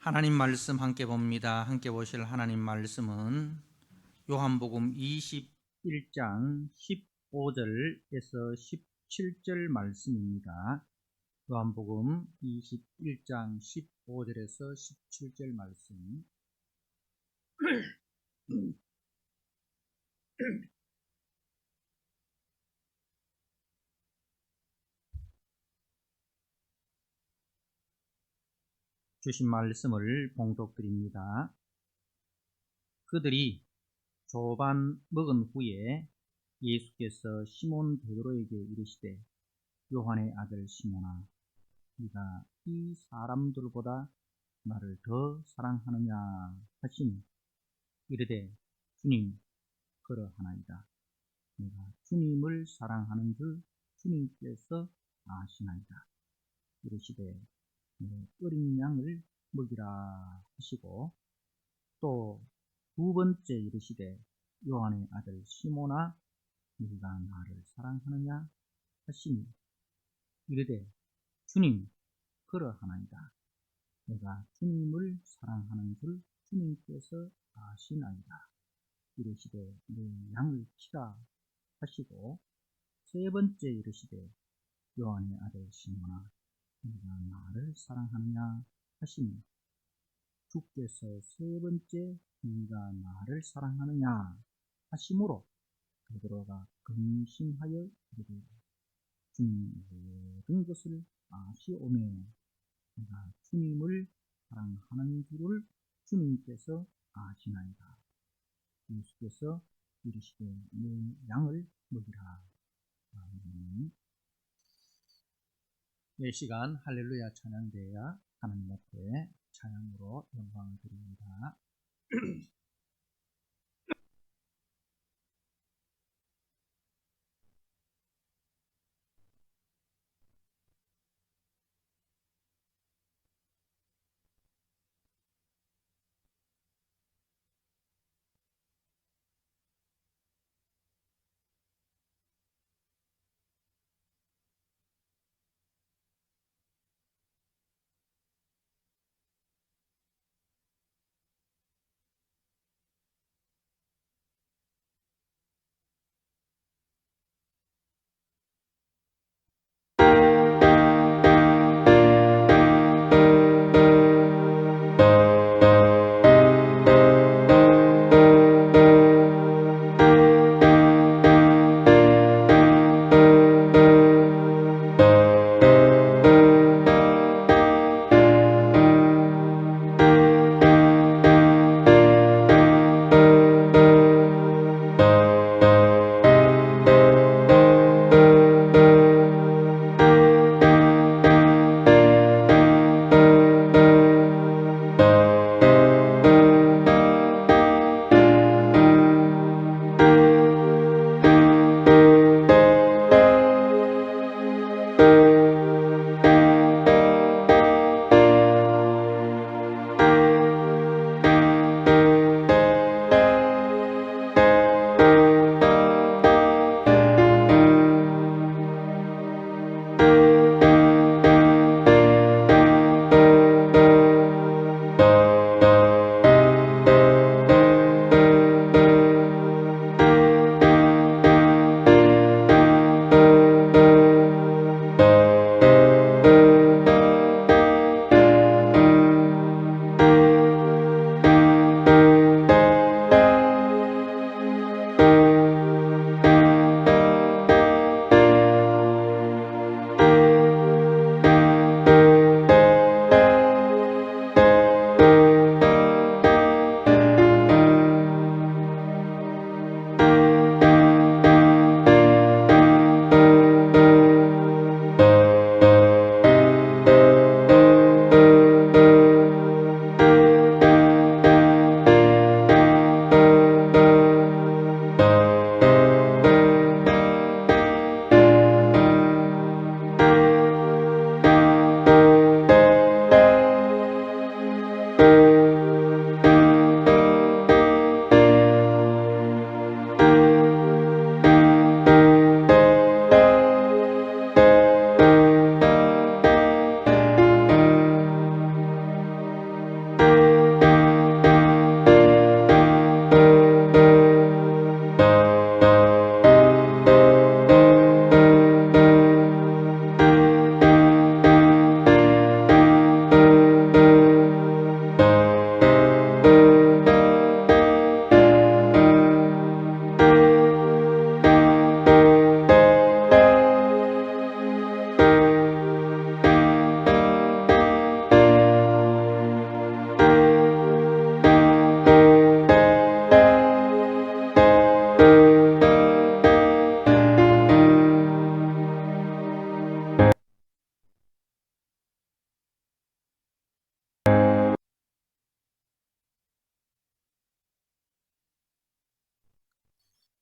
하나님 말씀 함께 봅니다. 함께 보실 하나님 말씀은 요한복음 21장 15절에서 17절 말씀입니다. 요한복음 21장 15절에서 17절 말씀. 주신 말씀을 봉독드립니다. 그들이 조반 먹은 후에 예수께서 시몬 베드로에게 이르시되 요한의 아들 시몬아, 네가 이 사람들보다 나를 더 사랑하느냐 하시니 이르되 주님, 그러하나이다. 내가 주님을 사랑하는 줄 주님께서 아시나이다. 이르시되 내 어린 양을 먹이라 하시고, 또 두 번째 이르시되 요한의 아들 시몬아, 네가 나를 사랑하느냐 하시니 이르되 주님, 그러하나이다. 내가 주님을 사랑하는 줄 주님께서 아시나이다. 이르시되 내 양을 치라 하시고, 세 번째 이르시되 요한의 아들 시몬아, 네가 나를 사랑하느냐 하시니 주께서 세 번째 네가 나를 사랑하느냐 하심으로 베드로가 근심하여 이르되 주님, 모든 것을 아시오매 내가 주님을 사랑하는 줄을 주님께서 아시나이다. 예수께서 이르시되 내 양을 먹이라. 아멘. 이 시간 할렐루야 찬양대야 하나님 앞에 찬양으로 영광을 드립니다.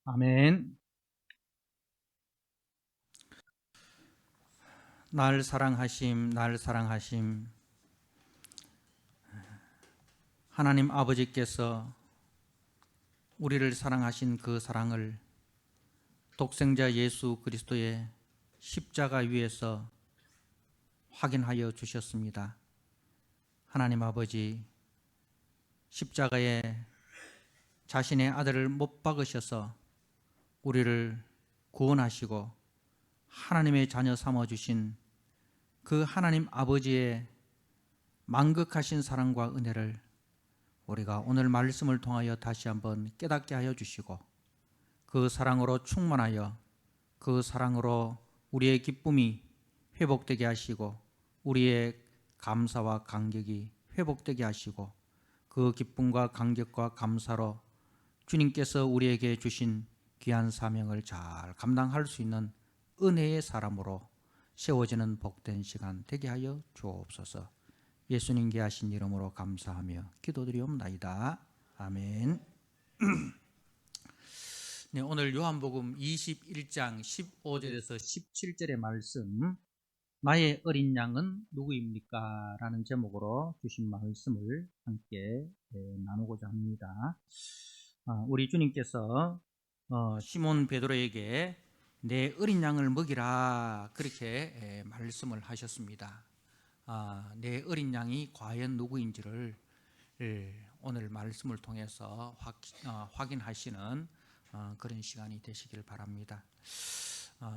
아멘. 날 사랑하심, 날 사랑하심. 하나님 아버지께서 우리를 사랑하신 그 사랑을 독생자 예수 그리스도의 십자가 위에서 확인하여 주셨습니다. 하나님 아버지, 십자가에 자신의 아들을 못 박으셔서 우리를 구원하시고 하나님의 자녀 삼아주신 그 하나님 아버지의 만극하신 사랑과 은혜를 우리가 오늘 말씀을 통하여 다시 한번 깨닫게 하여 주시고, 그 사랑으로 충만하여 그 사랑으로 우리의 기쁨이 회복되게 하시고 우리의 감사와 감격이 회복되게 하시고, 그 기쁨과 감격과 감사로 주님께서 우리에게 주신 귀한 사명을 잘 감당할 수 있는 은혜의 사람으로 세워지는 복된 시간 되게 하여 주옵소서. 예수님께 하신 이름으로 감사하며 기도드리옵나이다. 아멘. 네, 오늘 요한복음 21장 15절에서 17절의 말씀, 나의 어린 양은 누구입니까? 라는 제목으로 주신 말씀을 함께 나누고자 합니다. 우리 주님께서 시몬 베드로에게 내 어린 양을 먹이라, 그렇게 말씀을 하셨습니다. 내 어린 양이 과연 누구인지를 오늘 말씀을 통해서 확인하시는 그런 시간이 되시길 바랍니다.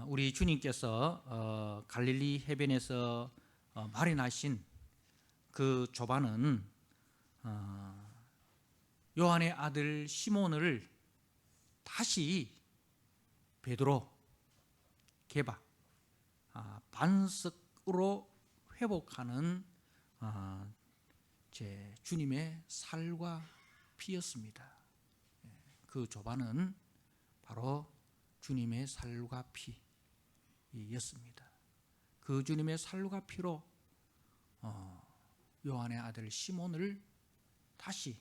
우리 주님께서 갈릴리 해변에서 마련하신 그 조반은 요한의 아들 시몬을 다시 베드로, 게바, 반석으로 회복하는 제 주님의 살과 피였습니다. 그 조반은 바로 주님의 살과 피였습니다. 그 주님의 살과 피로 요한의 아들 시몬을 다시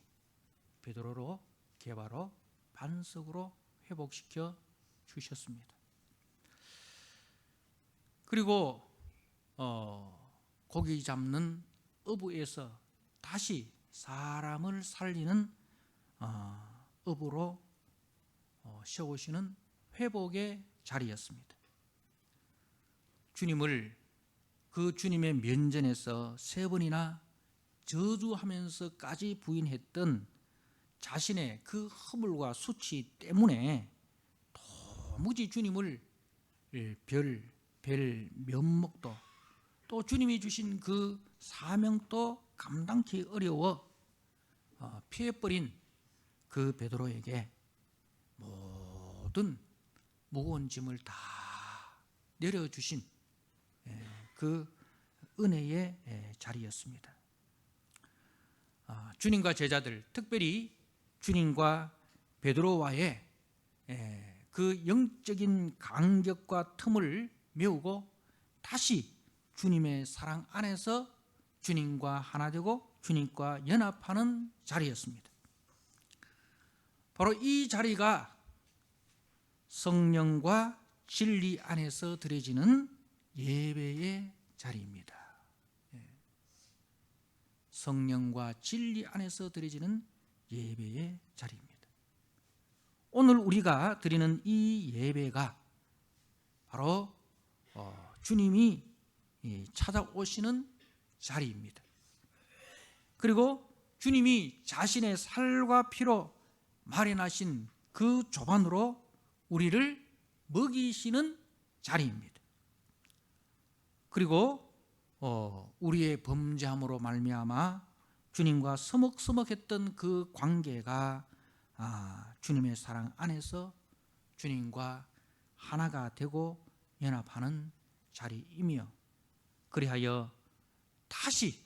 베드로로, 게바로, 반석으로 회복시켜 주셨습니다. 그리고 고기 잡는 어부에서 다시 사람을 살리는 어부로 세우시는 회복의 자리였습니다. 주님을 그 주님의 면전에서 3번이나 저주하면서까지 부인했던 자신의 그 허물과 수치 때문에 도무지 주님을 뵐 면목도, 또 주님이 주신 그 사명도 감당치 어려워 피해버린 그 베드로에게 모든 무거운 짐을 다 내려주신 그 은혜의 자리였습니다. 주님과 제자들, 특별히 주님과 베드로와의 그 영적인 간격과 틈을 메우고 다시 주님의 사랑 안에서 주님과 하나 되고 주님과 연합하는 자리였습니다. 바로 이 자리가 성령과 진리 안에서 드려지는 예배의 자리입니다. 성령과 진리 안에서 드려지는 예배의 자리입니다. 오늘 우리가 드리는 이 예배가 바로 주님이 찾아오시는 자리입니다. 그리고 주님이 자신의 살과 피로 마련하신 그 조반으로 우리를 먹이시는 자리입니다. 그리고 우리의 범죄함으로 말미암아 주님과 서먹서먹했던 그 관계가 주님의 사랑 안에서 주님과 하나가 되고 연합하는 자리이며, 그리하여 다시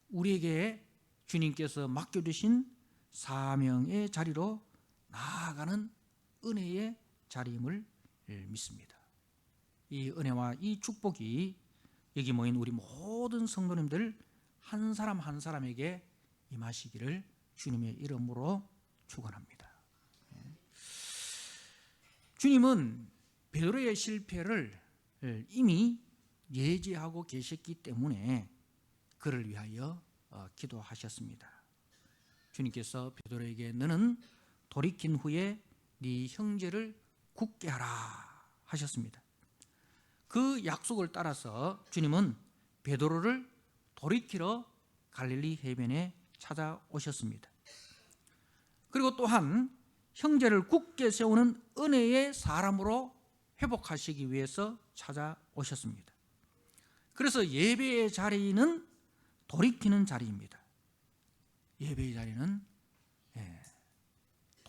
우리에게 주님께서 맡겨주신 사명의 자리로 나아가는 은혜의 자리임을 믿습니다. 이 은혜와 이 축복이 여기 모인 우리 모든 성도님들 한 사람 한 사람에게 임하시기를 주님의 이름으로 축원합니다. 주님은 베드로의 실패를 이미 예지하고 계셨기 때문에 그를 위하여 기도하셨습니다. 주님께서 베드로에게 너는 돌이킨 후에 네 형제를 굳게 하라 하셨습니다. 그 약속을 따라서 주님은 베드로를 돌이키러 갈릴리 해변에 찾아오셨습니다. 그리고 또한 형제를 굳게 세우는 은혜의 사람으로 회복하시기 위해서 찾아오셨습니다. 그래서 예배의 자리는 돌이키는 자리입니다. 예배의 자리는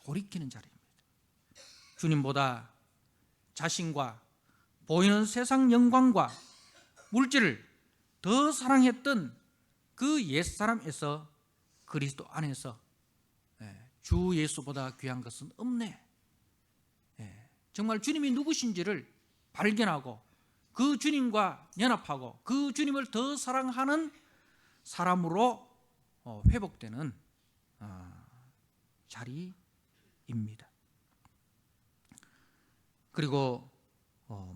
돌이키는 자리입니다. 주님보다 자신과 보이는 세상 영광과 물질을 더 사랑했던 그 옛사람에서 그리스도 안에서 주 예수보다 귀한 것은 없네. 정말 주님이 누구신지를 발견하고 그 주님과 연합하고 그 주님을 더 사랑하는 사람으로 회복되는 자리입니다. 그리고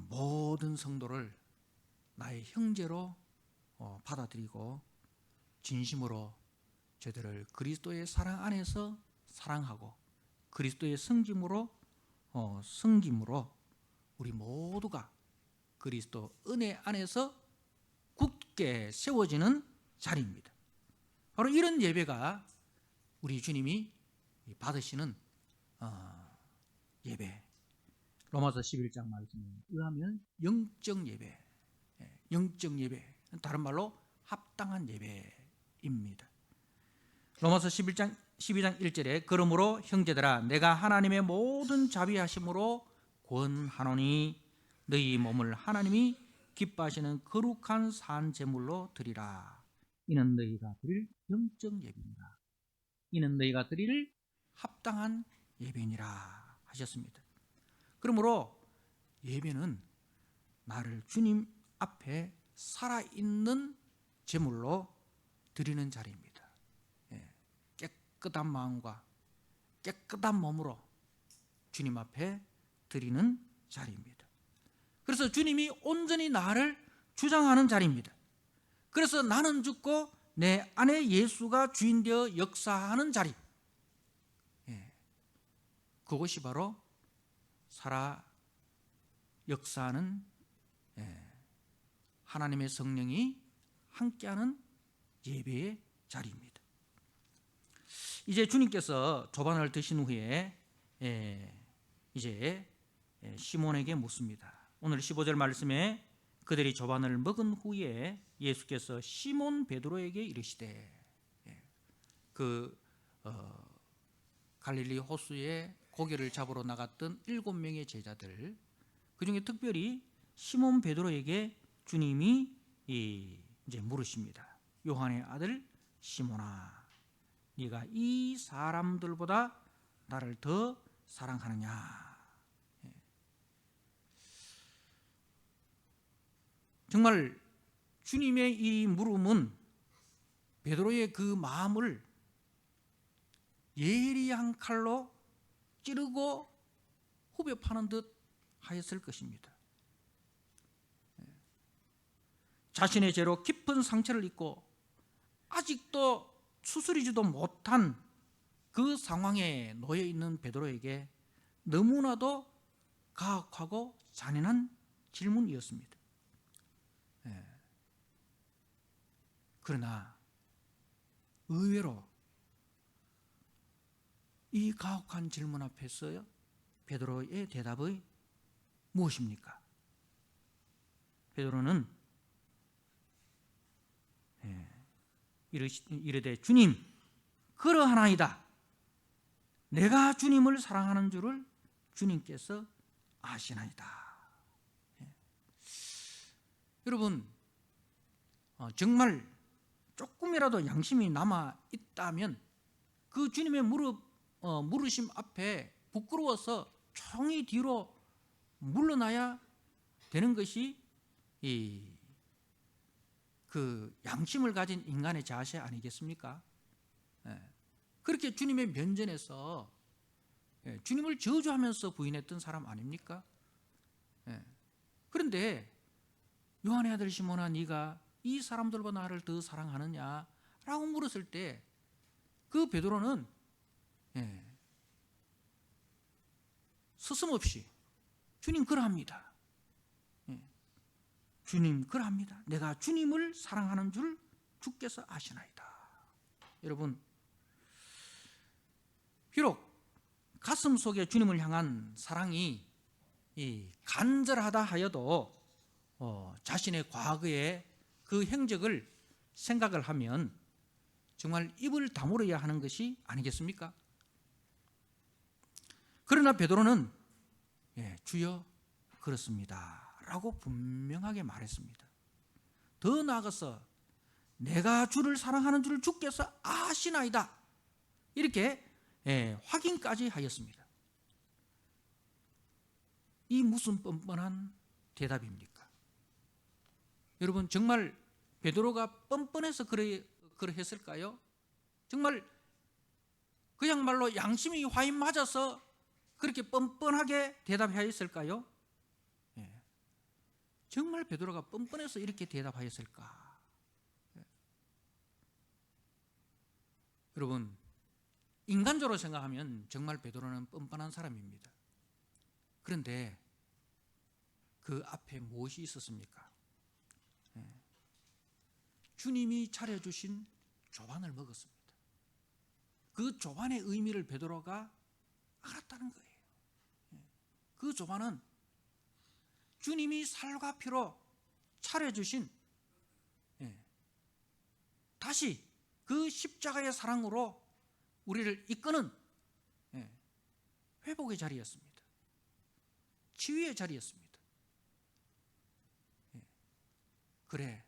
모든 성도를 나의 형제로 받아들이고 진심으로 저들을 그리스도의 사랑 안에서 사랑하고 그리스도의 섬김으로 우리 모두가 그리스도 은혜 안에서 굳게 세워지는 자리입니다. 바로 이런 예배가 우리 주님이 받으시는 예배. 로마서 11장 말씀에 의하면 영적 예배, 영적 예배, 다른 말로 합당한 예배입니다. 로마서 12장 1절에 그러므로 형제들아 내가 하나님의 모든 자비하심으로 권하노니 너희 몸을 하나님이 기뻐하시는 거룩한 산 제물로 드리라. 이는 너희가 드릴 영적 예배니라. 이는 너희가 드릴 합당한 예배니라 하셨습니다. 그러므로 예배는 나를 주님 앞에 살아있는 제물로 드리는 자리입니다. 깨끗한 마음과 깨끗한 몸으로 주님 앞에 드리는 자리입니다. 그래서 주님이 온전히 나를 주장하는 자리입니다. 그래서 나는 죽고 내 안에 예수가 주인 되어 역사하는 자리, 그것이 바로 살아 역사하는 하나님의 성령이 함께하는 예배의 자리입니다. 이제 주님께서 조반을 드신 후에 이제 시몬에게 묻습니다. 오늘 15절 말씀에 그들이 조반을 먹은 후에 예수께서 시몬 베드로에게 이르시되, 갈릴리 호수에 고기를 잡으러 나갔던 7명의 제자들, 그 중에 특별히 시몬 베드로에게 주님이 이제 물으십니다. 요한의 아들 시몬아, 네가 이 사람들보다 나를 더 사랑하느냐? 정말 주님의 이 물음은 베드로의 그 마음을 예리한 칼로 찌르고 후벼 파는 듯 하였을 것입니다. 자신의 죄로 깊은 상처를 입고 아직도 추스리지도 못한 그 상황에 놓여 있는 베드로에게 너무나도 가혹하고 잔인한 질문이었습니다. 그러나 의외로 이 가혹한 질문 앞에서요, 베드로의 대답이 무엇입니까? 베드로는 이르되 주님, 그러하나이다. 내가 주님을 사랑하는 줄을 주님께서 아시나이다. 여러분, 정말 조금이라도 양심이 남아 있다면 그 주님의 물으심 앞에 부끄러워서 조용히 뒤로 물러나야 되는 것이 그 양심을 가진 인간의 자세 아니겠습니까? 그렇게 주님의 면전에서 주님을 저주하면서 부인했던 사람 아닙니까? 그런데 요한의 아들 시몬아, 네가 이 사람들보다 나를 더 사랑하느냐? 라고 물었을 때 그 베드로는 서슴없이 주님 그러합니다. 주님 그러합니다. 내가 주님을 사랑하는 줄 주께서 아시나이다. 여러분, 비록 가슴 속에 주님을 향한 사랑이 간절하다 하여도 자신의 과거의 그 행적을 생각을 하면 정말 입을 다물어야 하는 것이 아니겠습니까? 그러나 베드로는 주여 그렇습니다 라고 분명하게 말했습니다. 더 나아가서 내가 주를 사랑하는 줄 주께서 아시나이다 이렇게 확인까지 하였습니다. 이 무슨 뻔뻔한 대답입니까? 여러분, 정말 베드로가 뻔뻔해서 그러했을까요? 정말 그야말로 양심이 화인 맞아서 그렇게 뻔뻔하게 대답하였을까요? 정말 베드로가 뻔뻔해서 이렇게 대답하였을까? 여러분, 인간적으로 생각하면 정말 베드로는 뻔뻔한 사람입니다. 그런데 그 앞에 무엇이 있었습니까? 주님이 차려주신 조반을 먹었습니다. 그 조반의 의미를 베드로가 알았다는 거예요. 그 조반은 주님이 살과 피로 차려주신 다시 그 십자가의 사랑으로 우리를 이끄는 회복의 자리였습니다. 치유의 자리였습니다. 그래,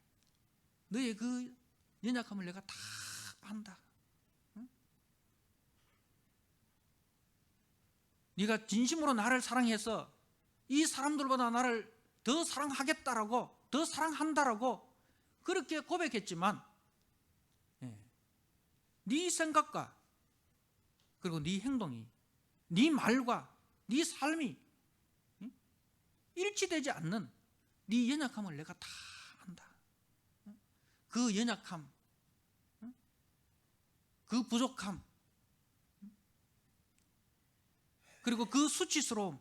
너의 그 연약함을 내가 다 안다. 응? 네가 진심으로 나를 사랑해서 이 사람들보다 나를 더 사랑하겠다라고, 더 사랑한다라고 그렇게 고백했지만 네 생각과 그리고 네 행동이, 네 말과 네 삶이 일치되지 않는 네 연약함을 내가 다 안다. 그 연약함, 그 부족함, 그리고 그 수치스러움,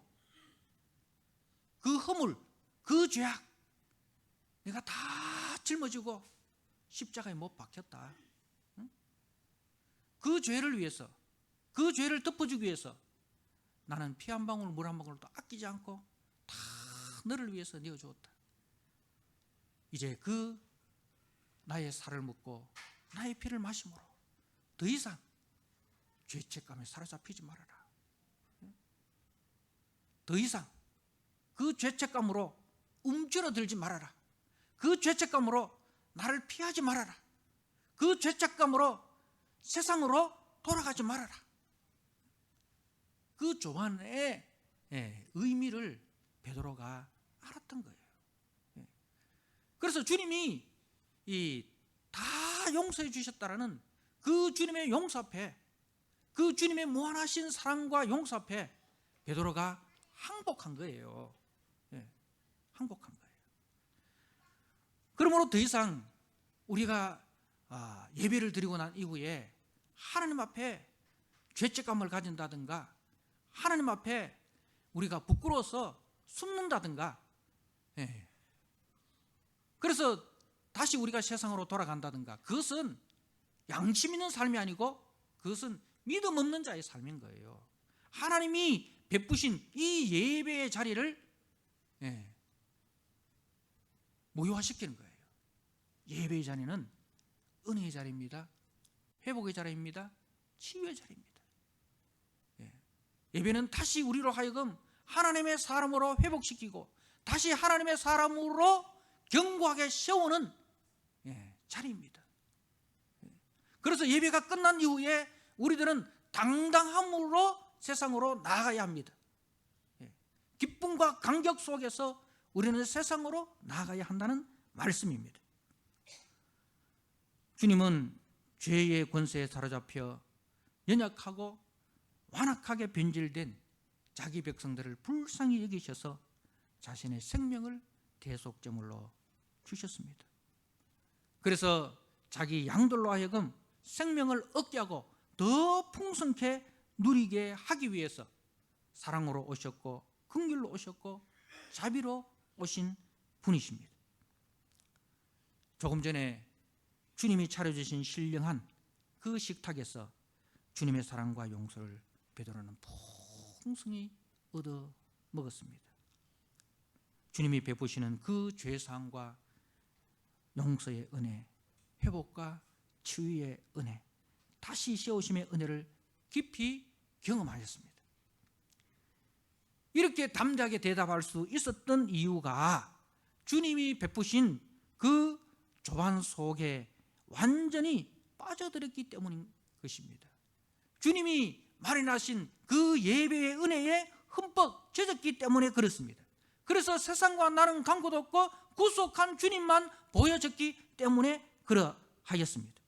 그 허물, 그 죄악 내가 다 짊어지고 십자가에 못 박혔다. 그 죄를 위해서, 그 죄를 덮어주기 위해서 나는 피 한 방울, 물 한 방울도 아끼지 않고 다 너를 위해서 내어주었다. 이제 그 나의 살을 먹고 나의 피를 마심으로 더 이상 죄책감에 사로잡히지 말아라. 더 이상 그 죄책감으로 움츠러들지 말아라. 그 죄책감으로 나를 피하지 말아라. 그 죄책감으로 세상으로 돌아가지 말아라. 그 조반의 의미를 베드로가 알았던 거예요. 그래서 주님이 다 용서해 주셨다라는 그 주님의 용서 앞에, 그 주님의 무한하신 사랑과 용서 앞에 베드로가 항복한 거예요. 항복한 거예요. 그러므로 더 이상 우리가 예배를 드리고 난 이후에 하나님 앞에 죄책감을 가진다든가, 하나님 앞에 우리가 부끄러워서 숨는다든가, 그래서 다시 우리가 세상으로 돌아간다든가, 그것은 양심 있는 삶이 아니고 그것은 믿음 없는 자의 삶인 거예요. 하나님이 베푸신 이 예배의 자리를 무효화시키는 거예요. 예배의 자리는 은혜의 자리입니다. 회복의 자리입니다. 치유의 자리입니다. 예배는 다시 우리로 하여금 하나님의 사람으로 회복시키고 다시 하나님의 사람으로 견고하게 세우는 자리입니다. 그래서 예배가 끝난 이후에 우리들은 당당함으로 세상으로 나아가야 합니다. 기쁨과 감격 속에서 우리는 세상으로 나아가야 한다는 말씀입니다. 주님은 죄의 권세에 사로잡혀 연약하고 완악하게 변질된 자기 백성들을 불쌍히 여기셔서 자신의 생명을 대속제물로 주셨습니다. 그래서 자기 양들로 하여금 생명을 얻게 하고 더 풍성케 누리게 하기 위해서 사랑으로 오셨고 긍휼로 오셨고 자비로 오신 분이십니다. 조금 전에 주님이 차려주신 신령한 그 식탁에서 주님의 사랑과 용서를 베드로는 풍성히 얻어 먹었습니다. 주님이 베푸시는 그 죄사함과 용서의 은혜, 회복과 치유의 은혜, 다시 세우심의 은혜를 깊이 경험하셨습니다. 이렇게 담대하게 대답할 수 있었던 이유가 주님이 베푸신 그 조반 속에 완전히 빠져들었기 때문인 것입니다. 주님이 마련하신 그 예배의 은혜에 흠뻑 젖었기 때문에 그렇습니다. 그래서 세상과 나는 강고도 없고 구속한 주님만 보여졌기 때문에 그러하였습니다.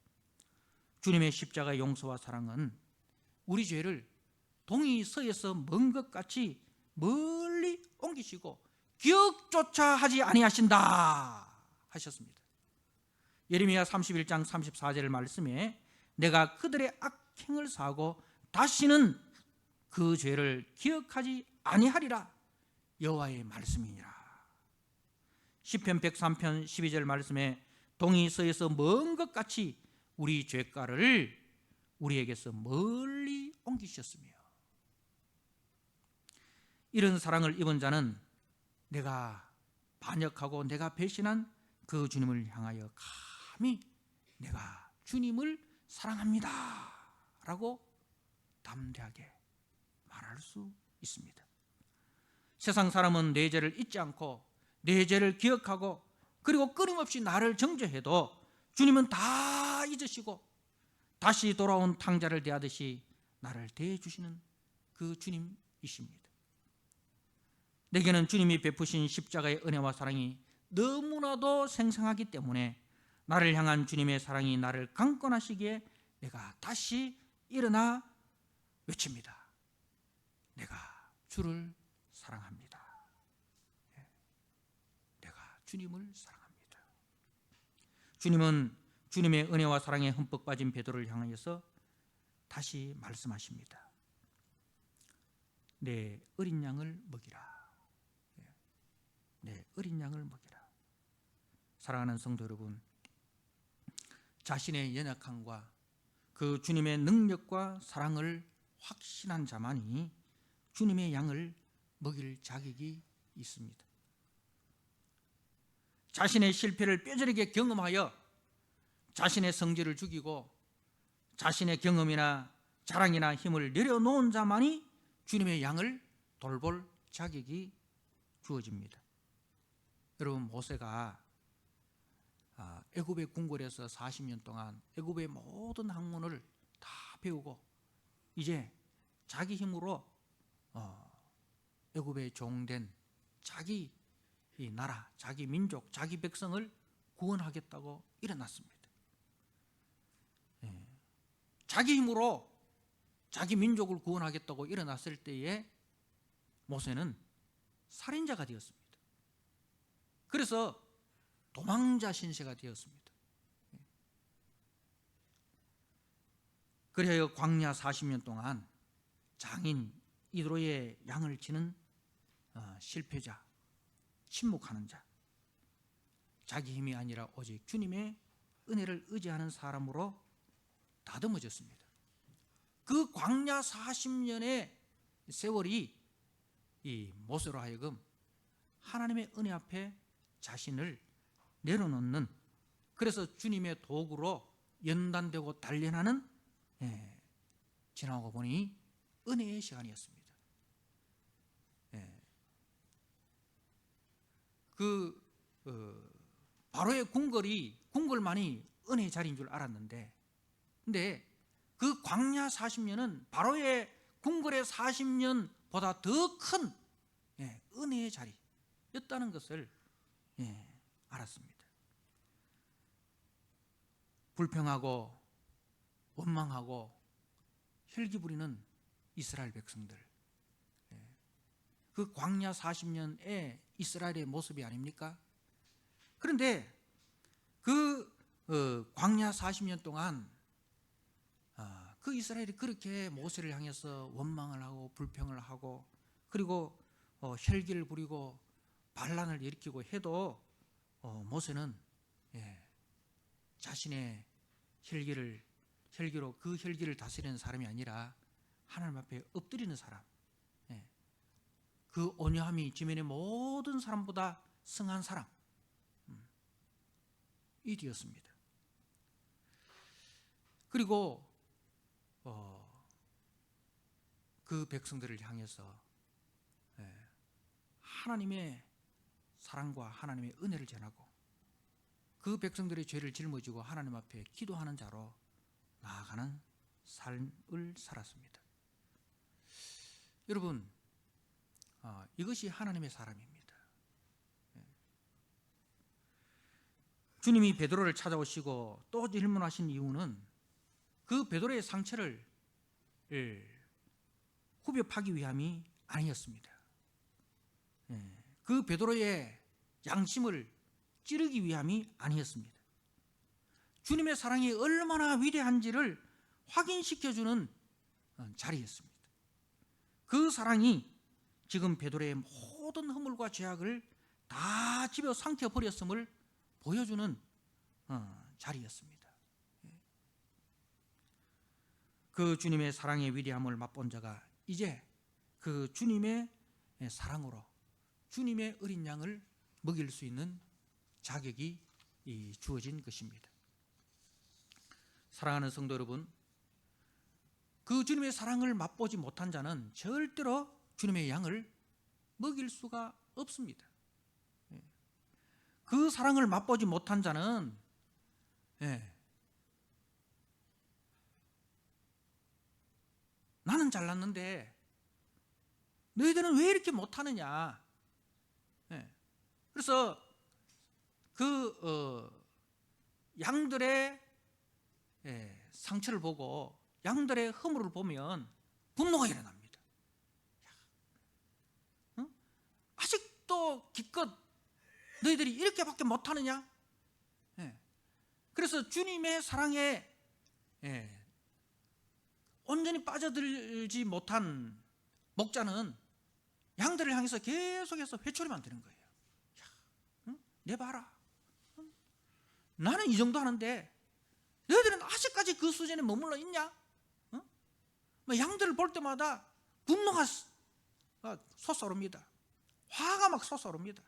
주님의 십자가 용서와 사랑은 우리 죄를 동이 서에서 먼 것 같이 멀리 옮기시고 기억조차 하지 아니하신다 하셨습니다. 예레미야 31장 34절 말씀에 내가 그들의 악행을 사하고 다시는 그 죄를 기억하지 아니하리라 여호와의 말씀이니라. 시편 103편 12절 말씀에 동이 서에서 먼 것 같이 우리 죄가를 우리에게서 멀리 옮기셨으며 이런 사랑을 입은 자는 내가 반역하고 내가 배신한 그 주님을 향하여 감히 내가 주님을 사랑합니다 라고 담대하게 말할 수 있습니다. 세상 사람은 내 죄를 잊지 않고 내 죄를 기억하고 그리고 끊임없이 나를 정죄해도 주님은 다 잊으시고 다시 돌아온 탕자를 대하듯이 나를 대해주시는 그 주님이십니다. 내게는 주님이 베푸신 십자가의 은혜와 사랑이 너무나도 생생하기 때문에 나를 향한 주님의 사랑이 나를 강권하시기에 내가 다시 일어나 외칩니다. 내가 주를 사랑합니다. 내가 주님을 사랑합니다. 주님은 주님의 은혜와 사랑에 흠뻑 빠진 베드로를 향하여서 다시 말씀하십니다. 내 어린 양을 먹이라. 내 어린 양을 먹이라. 사랑하는 성도 여러분, 자신의 연약함과 그 주님의 능력과 사랑을 확신한 자만이 주님의 양을 먹일 자격이 있습니다. 자신의 실패를 뼈저리게 경험하여 자신의 성질을 죽이고 자신의 경험이나 자랑이나 힘을 내려놓은 자만이 주님의 양을 돌볼 자격이 주어집니다. 여러분, 모세가 애굽의 궁궐에서 40년 동안 애굽의 모든 학문을 다 배우고 이제 자기 힘으로 애굽의 종된 자기 이 나라, 자기 민족, 자기 백성을 구원하겠다고 일어났습니다. 자기 힘으로 자기 민족을 구원하겠다고 일어났을 때에 모세는 살인자가 되었습니다. 그래서 도망자 신세가 되었습니다. 그래야 광야 40년 동안 장인 이드로의 양을 치는 실패자, 침묵하는 자, 자기 힘이 아니라 오직 주님의 은혜를 의지하는 사람으로 다듬어졌습니다. 그 광야 40년의 세월이 이 모세로 하여금 하나님의 은혜 앞에 자신을 내려놓는, 그래서 주님의 도구로 연단되고 단련하는 지나고 보니 은혜의 시간이었습니다. 바로의 궁궐만이 은혜의 자리인 줄 알았는데, 근데 그 광야 40년은 바로의 궁궐의 40년보다 더 큰 은혜의 자리였다는 것을 알았습니다. 불평하고 원망하고 혈기 부리는 이스라엘 백성들. 그 광야 40년의 이스라엘의 모습이 아닙니까? 그런데 그 광야 40년 동안 그 이스라엘이 그렇게 모세를 향해서 원망을 하고 불평을 하고 그리고 혈기를 부리고 반란을 일으키고 해도 모세는 자신의 혈기로 그 혈기를 다스리는 사람이 아니라 하나님 앞에 엎드리는 사람, 그 온유함이 지면의 모든 사람보다 승한 사람, 이 되었습니다. 그리고 그 백성들을 향해서 하나님의 사랑과 하나님의 은혜를 전하고 그 백성들의 죄를 짊어지고 하나님 앞에 기도하는 자로 나아가는 삶을 살았습니다. 여러분, 이것이 하나님의 사람입니다. 주님이 베드로를 찾아오시고 또 질문하신 이유는 그 베드로의 상처를 후벼파기 위함이 아니었습니다. 그 베드로의 양심을 찌르기 위함이 아니었습니다. 주님의 사랑이 얼마나 위대한지를 확인시켜주는 자리였습니다. 그 사랑이 지금 베드로의 모든 허물과 죄악을 다 집어 삼켜버렸음을 보여주는 자리였습니다. 그 주님의 사랑의 위대함을 맛본 자가 이제 그 주님의 사랑으로 주님의 어린 양을 먹일 수 있는 자격이 주어진 것입니다. 사랑하는 성도 여러분, 그 주님의 사랑을 맛보지 못한 자는 절대로 주님의 양을 먹일 수가 없습니다. 그 사랑을 맛보지 못한 자는 나는 잘났는데 너희들은 왜 이렇게 못하느냐. 그래서 그 양들의 상처를 보고 양들의 허물을 보면 분노가 일어납니다. 아직도 기껏 너희들이 이렇게밖에 못하느냐. 그래서 주님의 사랑에 온전히 빠져들지 못한 목자는 양들을 향해서 계속해서 회초리만 드는 거예요. 내 봐라. 나는 이 정도 하는데 너희들은 아직까지 그 수준에 머물러 있냐? 양들을 볼 때마다 분노가 솟아오릅니다. 화가 막 솟아오릅니다.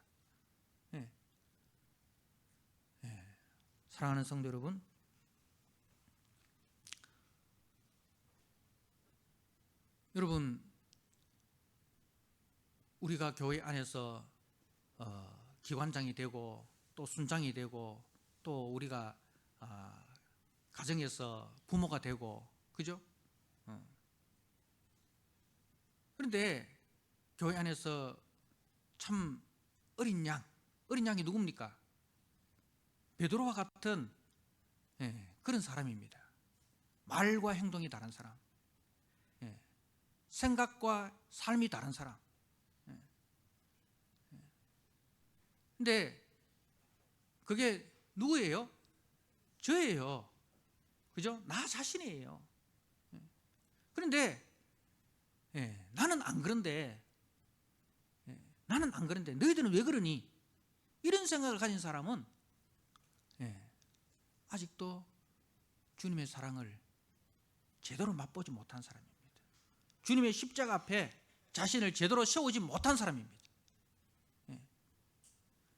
사랑하는 성도 여러분, 우리가 교회 안에서 기관장이 되고 또 순장이 되고 또 우리가 가정에서 부모가 되고, 그죠? 그런데 교회 안에서 참 어린 양이 누굽니까? 베드로와 같은 그런 사람입니다. 말과 행동이 다른 사람, 생각과 삶이 다른 사람. 근데 그게 누구예요? 저예요. 그죠? 나 자신이에요. 그런데 나는 안 그런데 너희들은 왜 그러니? 이런 생각을 가진 사람은 아직도 주님의 사랑을 제대로 맛보지 못한 사람입니다. 주님의 십자가 앞에 자신을 제대로 세우지 못한 사람입니다.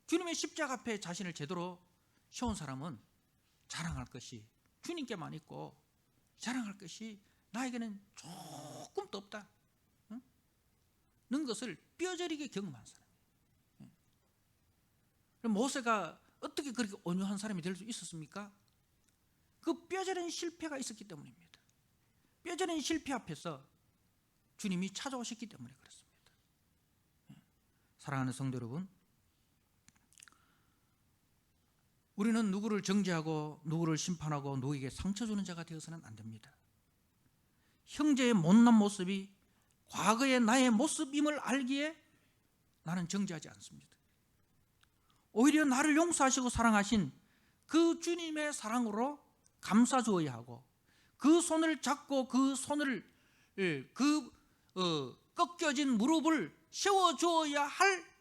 주님의 십자가 앞에 자신을 제대로 세운 사람은 자랑할 것이 주님께만 있고 자랑할 것이 나에게는 조금도 없다 는 것을 뼈저리게 경험한 사람이에요. 모세가 어떻게 그렇게 온유한 사람이 될 수 있었습니까? 그 뼈저린 실패가 있었기 때문입니다. 뼈저린 실패 앞에서 주님이 찾아오셨기 때문에 그렇습니다. 사랑하는 성도 여러분, 우리는 누구를 정죄하고 누구를 심판하고 누구에게 상처 주는 자가 되어서는 안 됩니다. 형제의 못난 모습이 과거의 나의 모습임을 알기에 나는 정죄하지 않습니다. 오히려 나를 용서하시고 사랑하신 그 주님의 사랑으로 감싸주어야 하고, 그 손을 잡고 그 손을 꺾여진 무릎을 세워주어야 할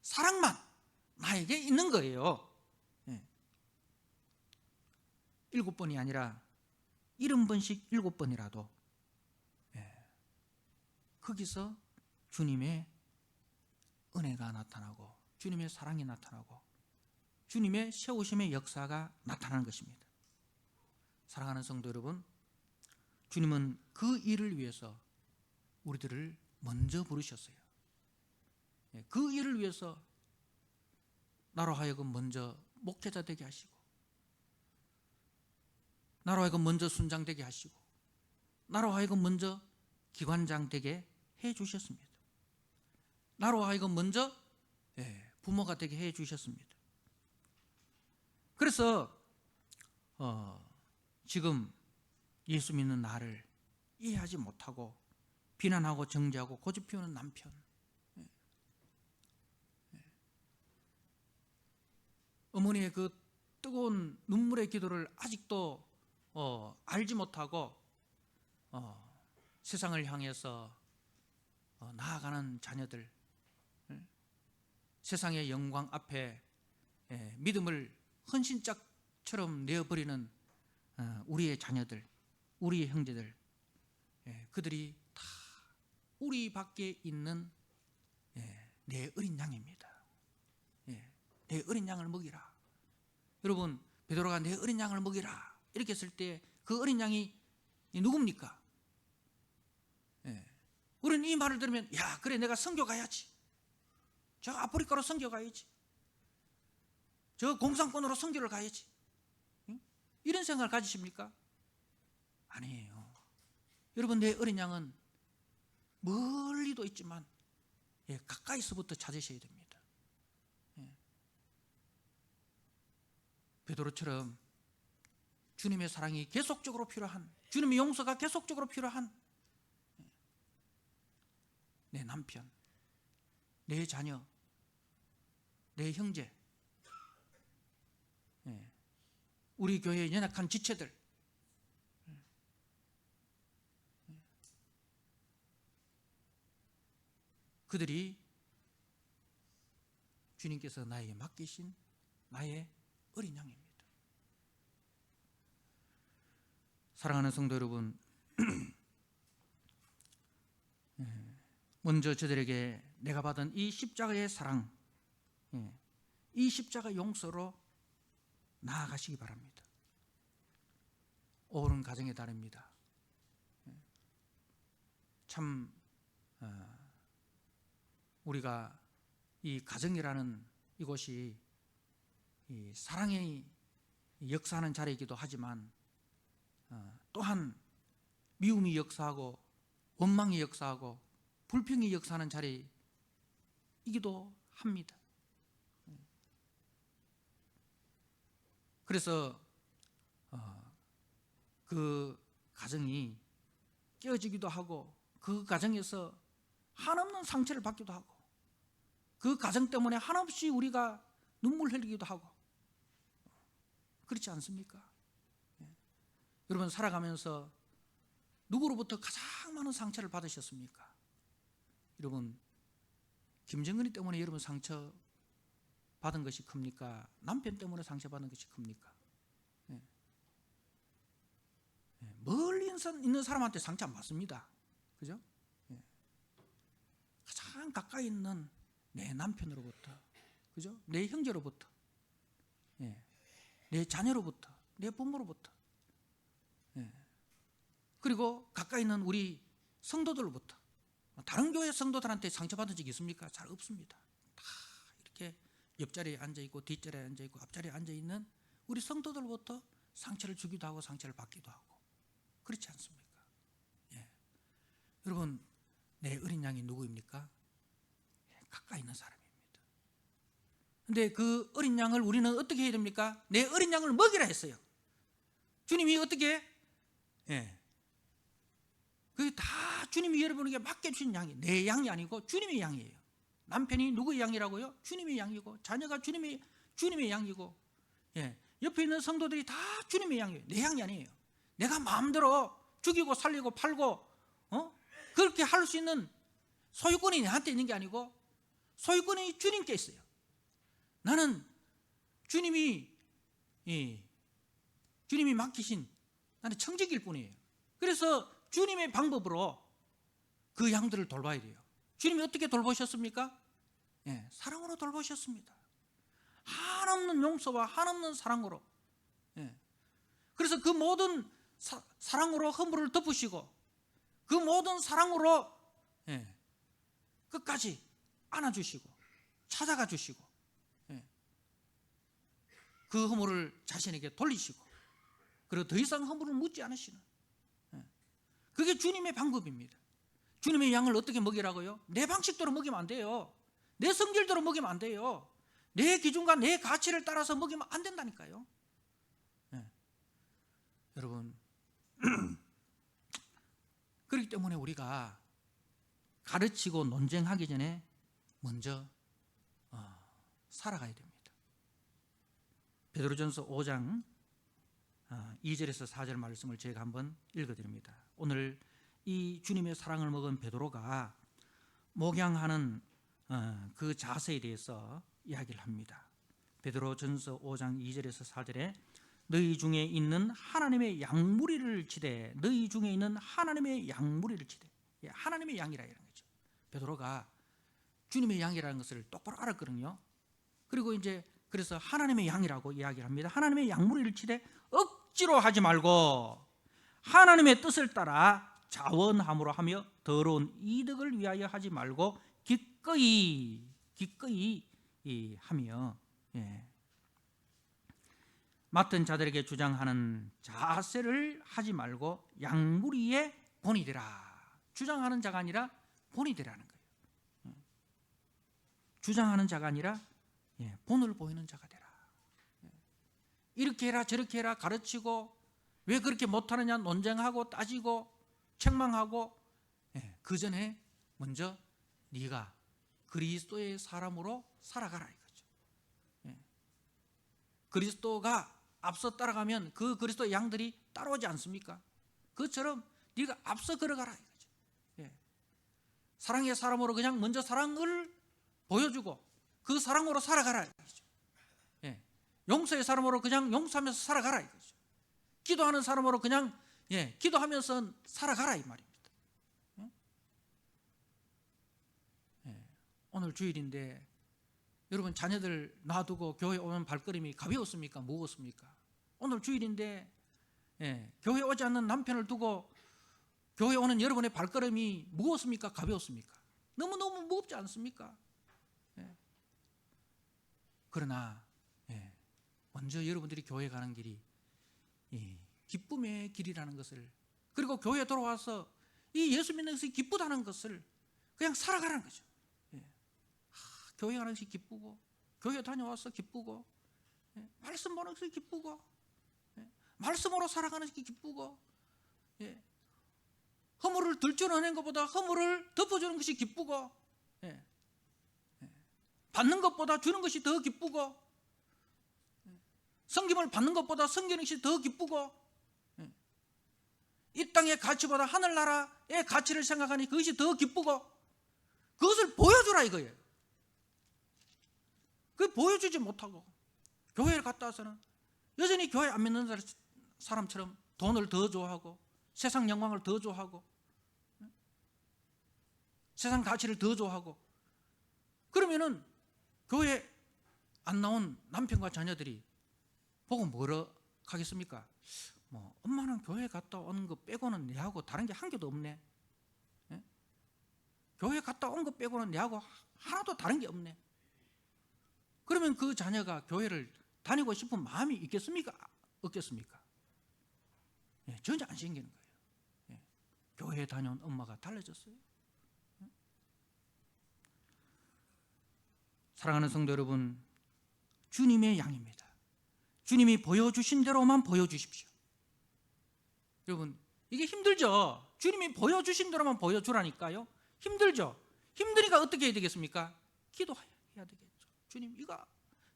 사랑만 나에게 있는 거예요. 7번이 아니라 70번씩 7번이라도 거기서 주님의 은혜가 나타나고 주님의 사랑이 나타나고 주님의 세우심의 역사가 나타나는 것입니다. 사랑하는 성도 여러분, 주님은 그 일을 위해서 우리들을 먼저 부르셨어요. 그 일을 위해서 나로 하여금 먼저 목회자 되게 하시고, 나로 하여금 먼저 순장되게 하시고, 나로 하여금 먼저 기관장 되게 해 주셨습니다. 나로 하여금 먼저 부모가 되게 해 주셨습니다. 그래서 지금 예수 믿는 나를 이해하지 못하고 비난하고 정죄하고 고집 피우는 남편, 어머니의 그 뜨거운 눈물의 기도를 아직도 알지 못하고 세상을 향해서 나아가는 자녀들, 세상의 영광 앞에 믿음을 헌신짝처럼 내어버리는 우리의 자녀들, 우리의 형제들, 그들이 다 우리 밖에 있는 내 어린 양입니다. 내 어린 양을 먹이라. 여러분, 베드로가 내 어린 양을 먹이라 이렇게 했을 때 그 어린 양이 누굽니까? 우리는 이 말을 들으면, 야, 그래, 내가 선교 가야지, 저 아프리카로 선교 가야지, 저 공산권으로 선교를 가야지, 이런 생각을 가지십니까? 아니에요. 여러분, 내 어린 양은 멀리도 있지만 가까이서부터 찾으셔야 됩니다. 베드로처럼 주님의 사랑이 계속적으로 필요한, 주님의 용서가 계속적으로 필요한 내 남편, 내 자녀, 내 형제, 우리 교회의 연약한 지체들, 그들이 주님께서 나에게 맡기신 나의 어린 양입니다. 사랑하는 성도 여러분, 먼저 저들에게 내가 받은 이 십자가의 사랑, 이 십자가 용서로 나아가시기 바랍니다. 옳은 가정에 다릅니다. 참 우리가 이 가정이라는 이곳이 이 사랑의 역사하는 자리이기도 하지만 또한 미움이 역사하고 원망이 역사하고 불평이 역사하는 자리이기도 합니다. 그래서 그 가정이 깨어지기도 하고 그 가정에서 한없는 상처를 받기도 하고 그 가정 때문에 한없이 우리가 눈물 흘리기도 하고 그렇지 않습니까? 여러분, 살아가면서 누구로부터 가장 많은 상처를 받으셨습니까? 여러분, 김정은이 때문에 여러분 상처 받은 것이 큽니까? 남편 때문에 상처받은 것이 큽니까? 멀리 있는 사람한테 상처 안 받습니다. 그죠? 가장 가까이 있는 내 남편으로부터, 그죠? 내 형제로부터, 내 자녀로부터, 내 부모로부터, 그리고 가까이 있는 우리 성도들로부터. 다른 교회 성도들한테 상처받은 적이 있습니까? 잘 없습니다. 다 이렇게 옆자리에 앉아있고 뒷자리에 앉아있고 앞자리에 앉아있는 우리 성도들로부터 상처를 주기도 하고 상처를 받기도 하고 그렇지 않습니까? 여러분, 내 어린 양이 누구입니까? 가까이 있는 사람입니다. 근데 그 어린 양을 우리는 어떻게 해야 됩니까? 내 어린 양을 먹이라 했어요. 주님이 어떻게? 그게 다 주님이 여러분에게 맡겨주신 양이 내 양이 아니고 주님의 양이에요. 남편이 누구의 양이라고요? 주님의 양이고, 자녀가 주님의 양이고, 예, 옆에 있는 성도들이 다 주님의 양이에요. 내 양이 아니에요. 내가 마음대로 죽이고 살리고 팔고 그렇게 할 수 있는 소유권이 내한테 있는 게 아니고 소유권이 주님께 있어요. 나는 주님이 맡기신 나는 청직일 뿐이에요. 그래서 주님의 방법으로 그 양들을 돌봐야 돼요. 주님이 어떻게 돌보셨습니까? 예, 사랑으로 돌보셨습니다. 한없는 용서와 한없는 사랑으로. 예. 그래서 그 모든 사랑으로 허물을 덮으시고 그 모든 사랑으로 끝까지 안아주시고 찾아가 주시고 그 허물을 자신에게 돌리시고 그리고 더 이상 허물을 묻지 않으시는, 그게 주님의 방법입니다. 주님의 양을 어떻게 먹이라고요? 내 방식대로 먹이면 안 돼요. 내 성질대로 먹이면 안 돼요. 내 기준과 내 가치를 따라서 먹이면 안 된다니까요. 여러분, 그렇기 때문에 우리가 가르치고 논쟁하기 전에 먼저 살아가야 됩니다. 베드로전서 5장 2절에서 4절 말씀을 제가 한번 읽어드립니다. 오늘 이 주님의 사랑을 먹은 베드로가 목양하는 그 자세에 대해서 이야기를 합니다. 베드로전서 5장 2절에서 4절에 너희 중에 있는 하나님의 양무리를 치되, 너희 중에 있는 하나님의 양무리를 치되, 하나님의 양이라 이런 거죠. 베드로가 주님의 양이라는 것을 똑바로 알았거든요. 그리고 이제 그래서 하나님의 양이라고 이야기를 합니다. 하나님의 양무리를 치되 억지로 하지 말고 하나님의 뜻을 따라 자원함으로 하며 더러운 이득을 위하여 하지 말고 기꺼이 하며, 맡은 자들에게 주장하는 자세를 하지 말고 양무리에 본이 되라. 주장하는 자가 아니라 본이 되라는 거예요. 주장하는 자가 아니라 본을 보이는 자가 되라. 이렇게 해라 저렇게 해라 가르치고 왜 그렇게 못하느냐 논쟁하고 따지고 책망하고, 그 전에 먼저 네가 그리스도의 사람으로 살아가라 이거죠. 그리스도가 앞서 따라가면 그 그리스도의 양들이 따라오지 않습니까? 그처럼 네가 앞서 걸어가라 이거죠. 사랑의 사람으로 그냥 먼저 사랑을 보여주고 그 사랑으로 살아가라 이거죠. 용서의 사람으로 그냥 용서하면서 살아가라 이거죠. 기도하는 사람으로 그냥 기도하면서 살아가라 이 말입니다. 오늘 주일인데 여러분 자녀들 놔두고 교회 오는 발걸음이 가벼웠습니까? 무거웠습니까? 오늘 주일인데 교회 오지 않는 남편을 두고 교회 오는 여러분의 발걸음이 무거웠습니까? 가벼웠습니까? 너무너무 무겁지 않습니까? 그러나 먼저 여러분들이 교회 가는 길이 기쁨의 길이라는 것을, 그리고 교회에 돌아와서 이 예수 믿는 것이 기쁘다는 것을 그냥 살아가라는 거죠. 교회 가는 것이 기쁘고 교회 다녀와서 기쁘고 말씀 보는 것이 기쁘고 말씀으로 살아가는 것이 기쁘고 허물을 들춰내는 것보다 허물을 덮어주는 것이 기쁘고 받는 것보다 주는 것이 더 기쁘고 섬김을 받는 것보다 섬기는 것이 더 기쁘고 이 땅의 가치보다 하늘나라의 가치를 생각하니 그것이 더 기쁘고 그것을 보여주라 이거예요. 그 보여주지 못하고 교회를 갔다 와서는 여전히 교회 안 믿는 사람처럼 돈을 더 좋아하고 세상 영광을 더 좋아하고 세상 가치를 더 좋아하고, 그러면은 교회 안 나온 남편과 자녀들이 보고 뭐라 하겠습니까? 뭐 엄마는 교회 갔다 오는 거 빼고는 내하고 다른 게 한 개도 없네. 교회 갔다 온 거 빼고는 내하고 하나도 다른 게 없네. 그러면 그 자녀가 교회를 다니고 싶은 마음이 있겠습니까? 없겠습니까? 전혀 안 생기는 거예요. 교회에 다녀온 엄마가 달라졌어요. 사랑하는 성도 여러분, 주님의 양입니다. 주님이 보여주신 대로만 보여주십시오. 여러분, 이게 힘들죠. 주님이 보여주신 대로만 보여주라니까요. 힘들죠. 힘드니까 어떻게 해야 되겠습니까? 기도해야 되겠죠.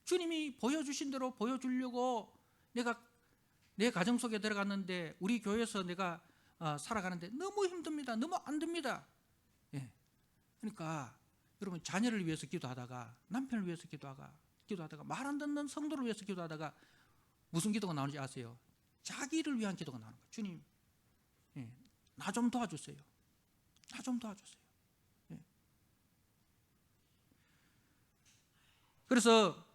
주님이 보여주신 대로 보여주려고 내가 내 가정 속에 들어갔는데, 우리 교회에서 내가 살아가는데 너무 힘듭니다. 너무 안 됩니다. 예. 그러니까 여러분, 자녀를 위해서 기도하다가, 남편을 위해서 기도하다가, 말 안 듣는 성도를 위해서 기도하다가 무슨 기도가 나오는지 아세요? 자기를 위한 기도가 나오는 거예요. 주님, 나 좀 도와주세요. 나 좀 도와주세요. 예. 그래서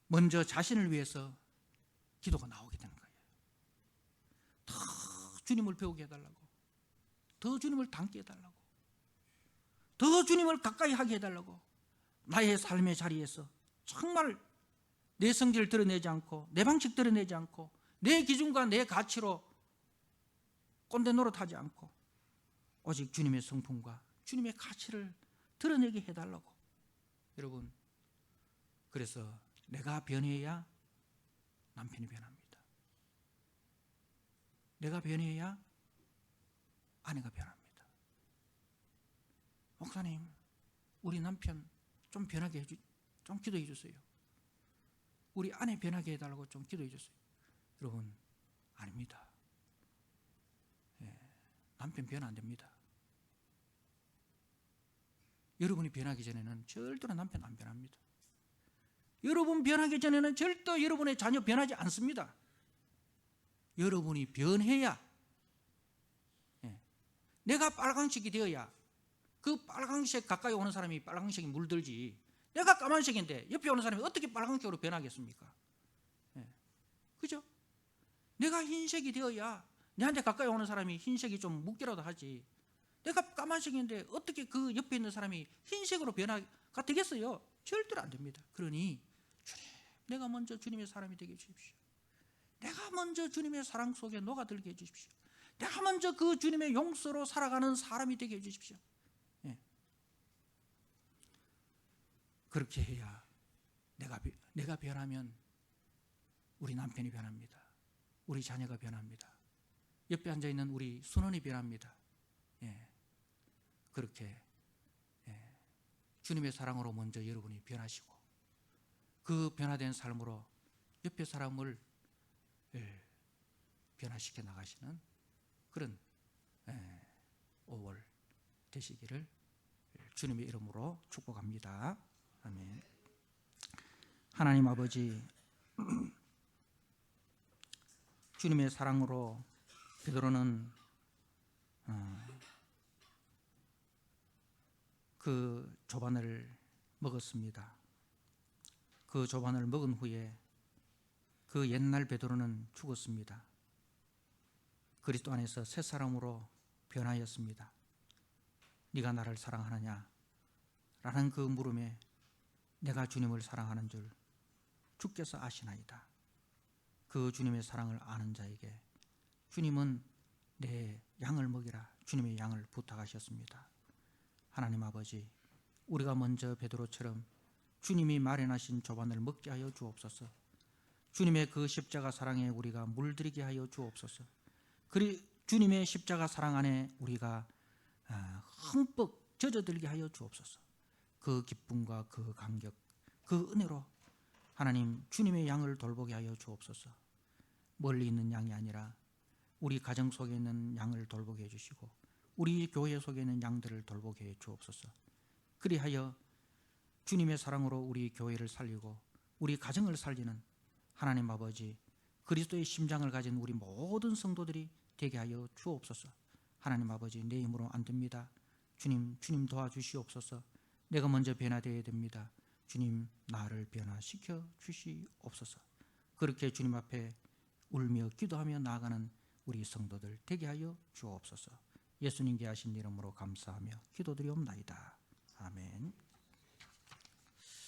먼저 자신을 위해서 기도가 나오게 되는 거예요. 더 주님을 배우게 해달라고, 더 주님을 닮게 해달라고, 더 주님을 가까이 하게 해달라고, 나의 삶의 자리에서 정말 내 성질을 드러내지 않고, 내 방식 드러내지 않고, 내 기준과 내 가치로 꼰대 노릇하지 않고, 오직 주님의 성품과 주님의 가치를 드러내게 해달라고. 여러분, 그래서 내가 변해야 남편이 변합니다. 내가 변해야 아내가 변합니다. 목사님, 우리 남편 좀 변하게 좀 기도해 주세요. 우리 아내 변하게 해달라고 좀 기도해 주세요. 여러분, 아닙니다. 남편 변 안 됩니다. 여러분이 변하기 전에는 절대로 남편 안 변합니다. 여러분 변하기 전에는 절대 여러분의 자녀 변하지 않습니다. 여러분이 변해야, 내가 빨강색이 되어야 그 빨강색 가까이 오는 사람이 빨강색이 물들지, 내가 까만색인데 옆에 오는 사람이 어떻게 빨강색으로 변하겠습니까? 그죠? 내가 흰색이 되어야 내한테 가까이 오는 사람이 흰색이 좀 묻기라도 하지, 내가 까만색인데 어떻게 그 옆에 있는 사람이 흰색으로 변화가 되겠어요? 절대로 안 됩니다. 그러니 주님, 내가 먼저 주님의 사람이 되게 해주십시오. 내가 먼저 주님의 사랑 속에 녹아들게 해주십시오. 내가 먼저 그 주님의 용서로 살아가는 사람이 되게 해주십시오. 그렇게 해야 내가 변하면 우리 남편이 변합니다. 우리 자녀가 변합니다. 옆에 앉아있는 우리 순원이 변합니다. 그렇게 주님의 사랑으로 먼저 여러분이 변하시고, 그 변화된 삶으로 옆에 사람을 변화시켜 나가시는 그런 5월 되시기를 주님의 이름으로 축복합니다. 아멘. 하나님 아버지, 주님의 사랑으로 베드로는 그 조반을 먹었습니다. 그 조반을 먹은 후에 그 옛날 베드로는 죽었습니다. 그리스도 안에서 새 사람으로 변하였습니다. 네가 나를 사랑하느냐? 라는 그 물음에 내가 주님을 사랑하는 줄 주께서 아시나이다. 그 주님의 사랑을 아는 자에게 주님은 내 양을 먹이라, 주님의 양을 부탁하셨습니다. 하나님 아버지, 우리가 먼저 베드로처럼 주님이 마련하신 조반을 먹게 하여 주옵소서. 주님의 그 십자가 사랑에 우리가 물들이게 하여 주옵소서. 주님의 십자가 사랑 안에 우리가 흠뻑 젖어들게 하여 주옵소서. 그 기쁨과 그 감격, 그 은혜로 하나님 주님의 양을 돌보게 하여 주옵소서. 멀리 있는 양이 아니라 우리 가정 속에 있는 양을 돌보게 해주시고, 우리 교회 속에 있는 양들을 돌보게 해 주옵소서. 그리하여 주님의 사랑으로 우리 교회를 살리고 우리 가정을 살리는 하나님 아버지, 그리스도의 심장을 가진 우리 모든 성도들이 되게 하여 주옵소서. 하나님 아버지, 내 힘으로 안 됩니다. 주님 도와주시옵소서. 내가 먼저 변화되어야 됩니다. 주님, 나를 변화시켜 주시옵소서. 그렇게 주님 앞에 울며 기도하며 나아가는 우리 성도들 되게 하여 주옵소서. 예수님께 하신 이름으로 감사하며 기도드리옵나이다. 아멘.